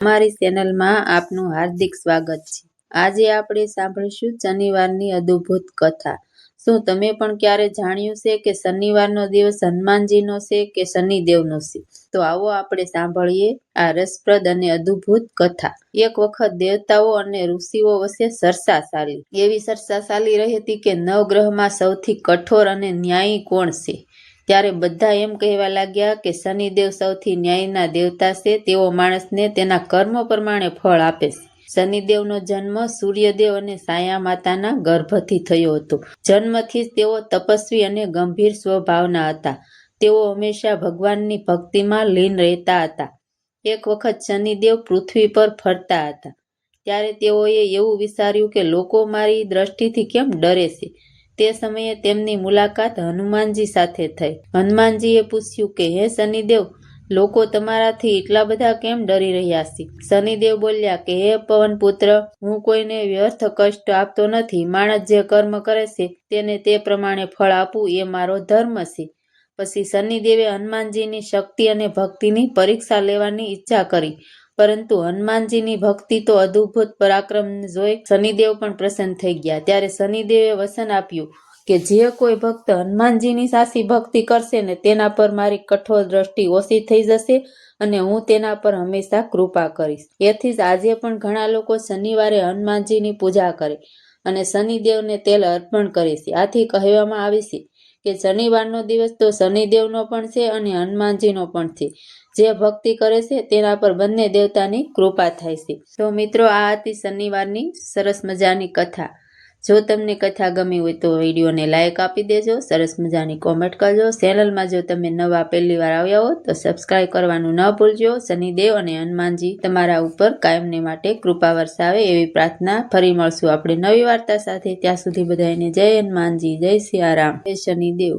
અમારી ચેનલમાં આપનું હાર્દિક સ્વાગત છે। આજે આપણે સાંભળીશું શનિવારની અદ્ભુત કથા। શું તમે પણ ક્યારે જાણ્યું છે કે શનિવારનો દિવસ હનુમાનજીનો છે કે શનિદેવનો છે? તો આવો આપણે સાંભળીએ આ રસપ્રદ અને અદ્ભુત કથા। એક વખત દેવતાઓ અને ઋષિઓ વચ્ચે ચર્ચા ચાલી। એવી ચર્ચા ચાલી રહી હતી કે નવગ્રહમાં સૌથી કઠોર અને ન્યાયી કોણ છે? ત્યારે બધા એમ કહેવા લાગ્યા કે શનિદેવ સૌથી ન્યાયના દેવતા છે। તેઓ માણસને તેના કર્મ પ્રમાણે ફળ આપે છે। શનિદેવનો જન્મ સૂર્યદેવ અને છાયા માતાના ગર્ભથી થયો હતો। જન્મથી જ તેઓ તપસ્વી અને ગંભીર સ્વભાવના હતા। તેઓ હંમેશા ભગવાનની ભક્તિમાં લીન રહેતા હતા। એક વખત શનિદેવ પૃથ્વી પર ફરતા હતા ત્યારે તેઓએ એવું વિચાર્યું કે લોકો મારી દ્રષ્ટિથી કેમ ડરે છે? તે સમયે તેમની મુલાકાત હનુમાનજી સાથે થઈ। હનુમાનજીએ પૂછ્યું કે હે શનિદેવ, લોકો તમારાથી એટલા બધા કેમ ડરી રહ્યા છે? શનિદેવ બોલ્યા કે હે પવનપુત્ર, હું કોઈને વ્યર્થ કષ્ટ આપતો નથી। માણસ જે કર્મ કરે છે તેને તે પ્રમાણે ફળ આપવું એ મારો ધર્મ છે। પછી શનિદેવે હનુમાનજીની શક્તિ અને ભક્તિની પરીક્ષા લેવાની ઈચ્છા કરી, પરંતુ હનુમાનજીની ભક્તિ તો અદ્ભુત પરાક્રમ જોઈ શનિદેવ પણ પ્રસન્ન થઈ ગયા। ત્યારે શનિદેવે વચન આપ્યું કે જે કોઈ ભક્ત હનુમાનજીની સાચી ભક્તિ કરશે ને તેના પર મારી કઠોર દ્રષ્ટિ ઓછી થઈ જશે અને હું તેના પર હંમેશા કૃપા કરીશ। એથી જ આજે પણ ઘણા લોકો શનિવારે હનુમાનજીની પૂજા કરે અને શનિદેવને તેલ અર્પણ કરે છે। આથી કહેવામાં આવે છે કે શનિવારનો દિવસ તો શનિદેવનો પણ છે અને હનુમાનજીનો પણ છે। જે ભક્તિ કરે છે તેના પર બંને દેવતાની કૃપા થાય છે। તો મિત્રો, આ હતી શનિવારની સરસ મજાની કથા। જો તમને કથા ગમી હોય તો વિડીયોને લાઈક આપી દેજો, સરસ મજાની કોમેન્ટ કરજો। ચેનલમાં જો તમે નવા પહેલી વાર આવ્યા હો તો સબસ્ક્રાઈબ કરવાનું ન ભૂલજો। શનિદેવ અને હનુમાનજી તમારા ઉપર કાયમને માટે કૃપા વરસાવે એવી પ્રાર્થના। ફરી મળશું આપણે નવી વાર્તા સાથે। ત્યાં સુધી બધાને જય હનુમાનજી, જય સિયારામ, જય શનિદેવ।